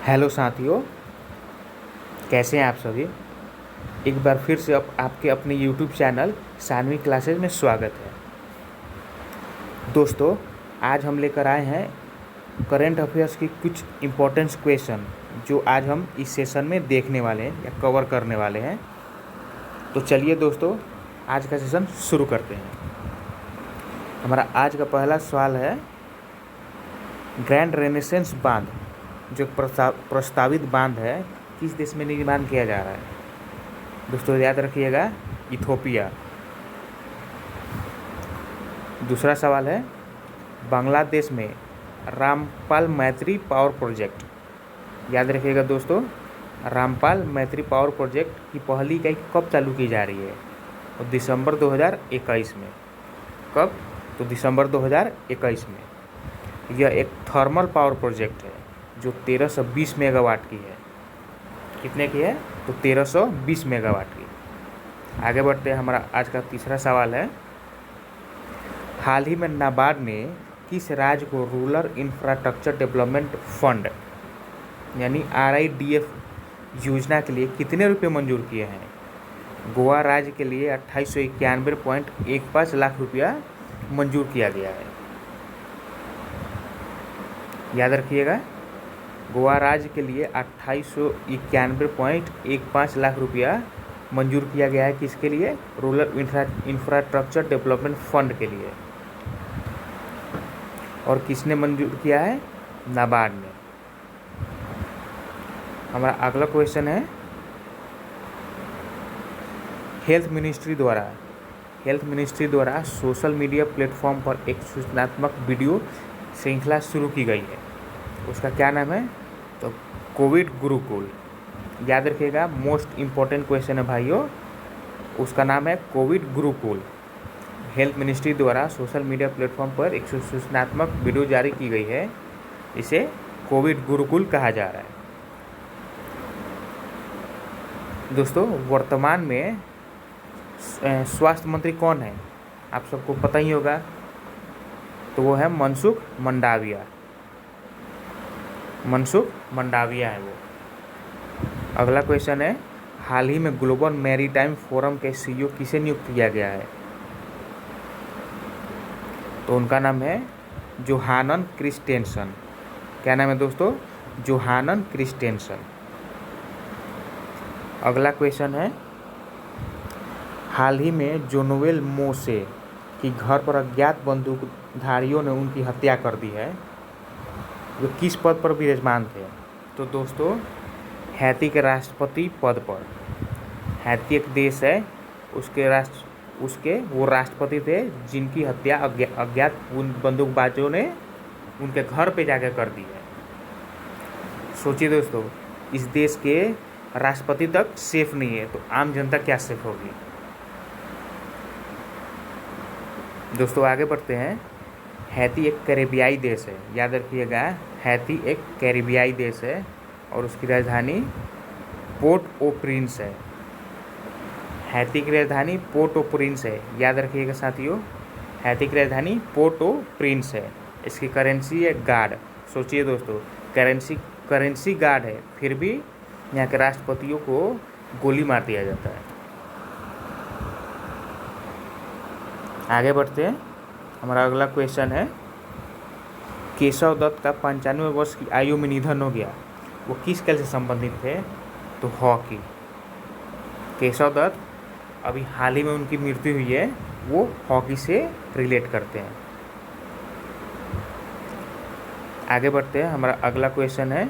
Hello साथियों, कैसे हैं आप सभी। एक बार फिर से आपके अपने यूट्यूब चैनल सानवी क्लासेस में स्वागत है। दोस्तों, आज हम लेकर आए हैं करंट अफेयर्स की कुछ इम्पोर्टेंट क्वेश्चन जो आज हम इस सेशन में देखने वाले हैं या कवर करने वाले हैं। तो चलिए दोस्तों, आज का सेशन शुरू करते हैं। हमारा आज का पहला सवाल है, ग्रैंड रेनेसेंस बांध जो प्रस्तावित बांध है किस देश में निर्माण किया जा रहा है। दोस्तों याद रखिएगा, इथोपिया। दूसरा सवाल है, बांग्लादेश में रामपाल मैत्री पावर प्रोजेक्ट। याद रखिएगा दोस्तों, रामपाल मैत्री पावर प्रोजेक्ट की पहली इकाई कब चालू की जा रही है। और दिसंबर 2021 में। कब? तो दिसंबर 2021 में। यह एक थर्मल पावर प्रोजेक्ट है जो 1320 मेगावाट की है। कितने की है? तो 1320 मेगावाट की। आगे बढ़ते हैं। हमारा आज का तीसरा सवाल है, हाल ही में नाबार्ड ने किस राज्य को रूरल इंफ्रास्ट्रक्चर डेवलपमेंट फंड यानी RIDF योजना के लिए कितने रुपए मंजूर किए हैं। गोवा राज्य के लिए 2891.15 लाख रुपया मंजूर किया गया है। याद रखिएगा, गोवा राज्य के लिए 2891.15 लाख रुपया मंजूर किया गया है। किसके लिए? रूरल इंफ्रास्ट्रक्चर डेवलपमेंट फंड के लिए। और किसने मंजूर किया है? नाबार्ड ने। हमारा अगला क्वेश्चन है, हेल्थ मिनिस्ट्री द्वारा सोशल मीडिया प्लेटफॉर्म पर एक सूचनात्मक वीडियो श्रृंखला शुरू की गई है। उसका क्या नाम है? तो कोविड गुरुकुल। याद रखिएगा, मोस्ट इम्पोर्टेंट क्वेश्चन है भाइयों। उसका नाम है कोविड गुरुकुल। हेल्थ मिनिस्ट्री द्वारा सोशल मीडिया प्लेटफॉर्म पर एक सूचनात्मक वीडियो जारी की गई है। इसे कोविड गुरुकुल कहा जा रहा है। दोस्तों, वर्तमान में स्वास्थ्य मंत्री कौन है? आप सबको पता ही होगा। तो वो है मनसुख मंडाविया है वो। अगला क्वेश्चन है, हाल ही में ग्लोबल मैरीटाइम फोरम के CEO किसे नियुक्त किया गया है। तो उनका नाम है जोहानन क्रिस्टेंसन। क्या नाम है दोस्तों? जोहानन क्रिस्टेंसन। अगला क्वेश्चन है, हाल ही में जोनोवेल मोसे की घर पर अज्ञात बंदूकधारियों ने उनकी हत्या कर दी है। वो किस पद पर विराजमान थे? तो दोस्तों, हैती के राष्ट्रपति पद पर। हैती एक देश है, उसके वो राष्ट्रपति थे जिनकी हत्या अज्ञात बंदूकबाजों ने उनके घर पे जाकर कर दी है। सोचिए दोस्तों, इस देश के राष्ट्रपति तक सेफ नहीं है तो आम जनता क्या सेफ होगी। दोस्तों आगे बढ़ते हैं। हैती एक कैरेबियाई देश है। याद रखिएगा, हैती एक कैरेबियाई देश है और उसकी राजधानी पोर्ट ओ प्रिंस है। हैती की राजधानी पोर्ट ओ प्रिंस है। याद रखिएगा साथियों, हैती की राजधानी पोर्ट ओ प्रिंस है। इसकी करेंसी है गार्ड। सोचिए दोस्तों, करेंसी गार्ड है, फिर भी यहाँ के राष्ट्रपतियों को गोली मार दिया जाता है। आगे बढ़ते हैं। हमारा अगला क्वेश्चन है, केशव दत्त का 95 वर्ष की आयु में निधन हो गया। वो किस खेल से संबंधित थे? तो हॉकी। केशव दत्त, अभी हाल ही में उनकी मृत्यु हुई है, वो हॉकी से रिलेट करते हैं। आगे बढ़ते हैं। हमारा अगला क्वेश्चन है,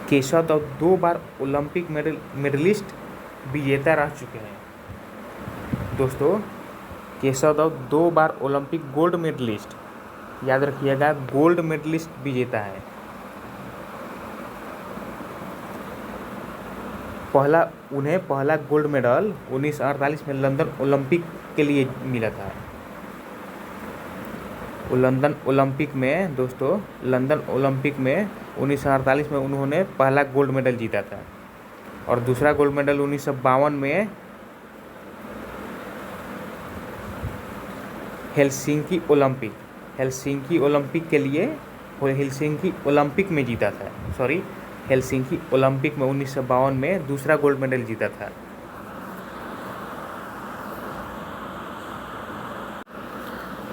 केशव दत्त 2 बार ओलंपिक मेडलिस्ट विजेता रह चुके हैं। दोस्तों, केशव दत्त 2 बार ओलंपिक गोल्ड मेडलिस्ट, याद रखिएगा, गोल्ड मेडलिस्ट विजेता है। पहला गोल्ड मेडल 1948 में लंदन ओलंपिक के लिए मिला था। लंदन ओलंपिक में दोस्तों, लंदन ओलंपिक में 1948 में उन्होंने पहला गोल्ड मेडल जीता था। और दूसरा गोल्ड मेडल 1952 में हेलसिंकी ओलंपिक के लिए हेलसिंकी ओलंपिक में जीता था, हेलसिंकी ओलंपिक में 1952 में दूसरा गोल्ड मेडल जीता था।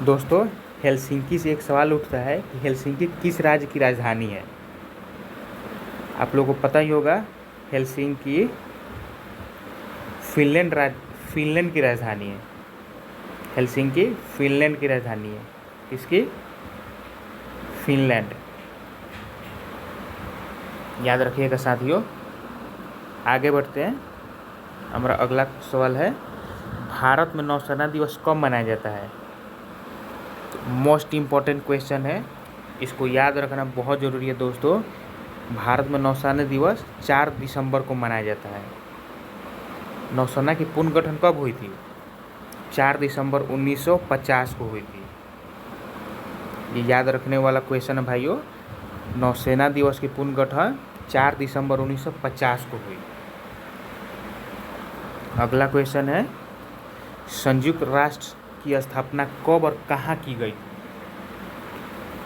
दोस्तों, हेलसिंकी से एक सवाल उठता है कि हेलसिंकी किस राज्य की राजधानी है। आप लोगों को पता ही होगा, हेलसिंकी फिनलैंड की राजधानी है। हेलसिंकी फिनलैंड की राजधानी है। किसकी? फिनलैंड। याद रखिएगा साथियों। आगे बढ़ते हैं। हमारा अगला सवाल है, भारत में नौसेना दिवस कब मनाया जाता है? मोस्ट इम्पॉर्टेंट क्वेश्चन है, इसको याद रखना बहुत ज़रूरी है दोस्तों। भारत में नौसेना दिवस 4 दिसंबर को मनाया जाता है। नौसेना की पुनर्गठन कब हुई थी? 4 दिसंबर 1950 को हुई थी। ये याद रखने वाला क्वेश्चन है भाइयों। नौसेना दिवस की पुनर्गठन 4 दिसंबर 1950 को हुई। अगला क्वेश्चन है, संयुक्त राष्ट्र की स्थापना कब और कहाँ की गई?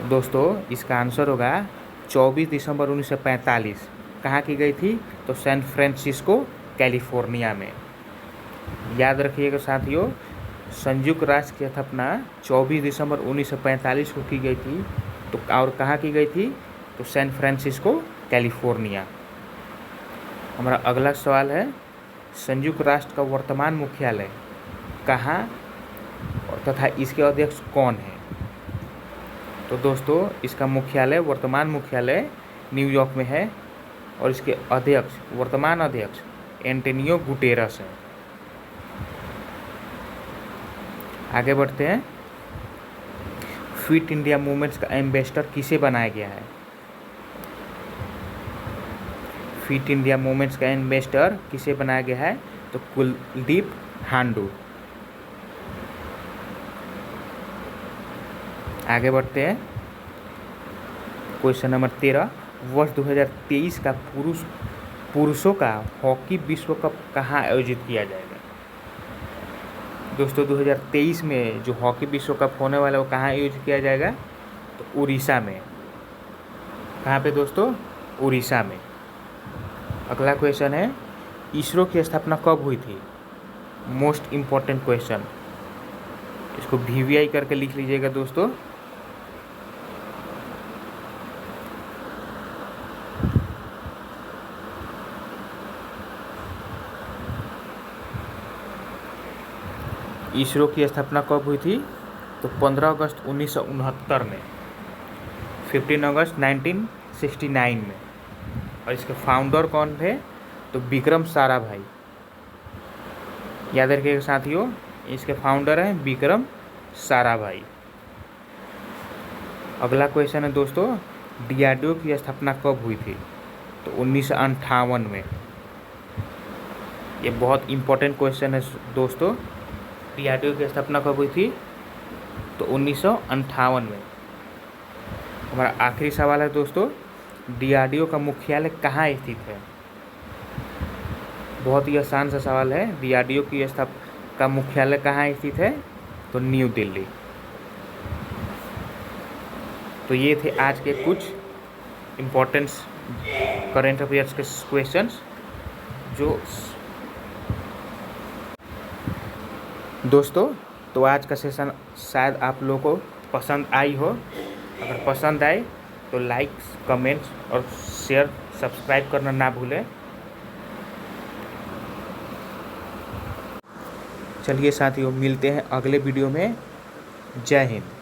दोस्तों, इसका आंसर होगा 24 दिसंबर 1945। कहाँ की गई थी? तो सैन फ्रांसिस्को, कैलिफोर्निया में। याद रखिएगा साथियों, संयुक्त राष्ट्र की स्थापना 24 दिसंबर 1945 को की गई थी। तो और कहाँ की गई थी? तो सैन फ्रांसिस्को, कैलिफोर्निया। हमारा अगला सवाल है, संयुक्त राष्ट्र का वर्तमान मुख्यालय कहाँ तथा इसके अध्यक्ष कौन है? तो दोस्तों, इसका वर्तमान मुख्यालय न्यूयॉर्क में है और इसके वर्तमान अध्यक्ष एंटोनियो गुटेरस है। आगे बढ़ते हैं। फिट इंडिया मूवमेंट्स का एम्बेसडर किसे बनाया गया है? फिट इंडिया मूवमेंट्स का एम्बेसडर किसे बनाया गया है? तो कुलदीप हांडू। आगे बढ़ते हैं। क्वेश्चन नंबर 13, वर्ष 2023 का पुरुषों का हॉकी विश्व कप कहाँ आयोजित किया जाएगा? दोस्तों, 2023 में जो हॉकी विश्व कप होने वाला है वो कहाँ आयोजित किया जाएगा? तो उड़ीसा में। कहाँ पे दोस्तों? उड़ीसा में। अगला क्वेश्चन है, इसरो की स्थापना कब हुई थी? मोस्ट इम्पॉर्टेंट क्वेश्चन, इसको VVI करके लिख लीजिएगा दोस्तों। इसरो की स्थापना कब हुई थी? तो 15 अगस्त 1969 में, 15 अगस्त 1969 में। और इसके फाउंडर कौन थे? तो विक्रम साराभाई। याद रखिएगा साथियों, इसके फाउंडर हैं विक्रम साराभाई। अगला क्वेश्चन है दोस्तों, DRDO की स्थापना कब हुई थी? तो 1958 में। ये बहुत इम्पोर्टेंट क्वेश्चन है दोस्तों। DRDO की स्थापना कब हुई थी? तो 1958 में। हमारा आखिरी सवाल है दोस्तों, DRDO का मुख्यालय कहाँ स्थित है? बहुत ही आसान सा सवाल है। DRDO की का मुख्यालय कहाँ स्थित है? तो न्यू दिल्ली। तो ये थे आज के कुछ इम्पोर्टेंट करेंट अफेयर्स के क्वेश्चंस जो दोस्तों। तो आज का सेशन शायद आप लोगों को पसंद आई हो। अगर पसंद आए तो लाइक, कमेंट्स और शेयर, सब्सक्राइब करना ना भूलें। चलिए साथियों, मिलते हैं अगले वीडियो में। जय हिंद।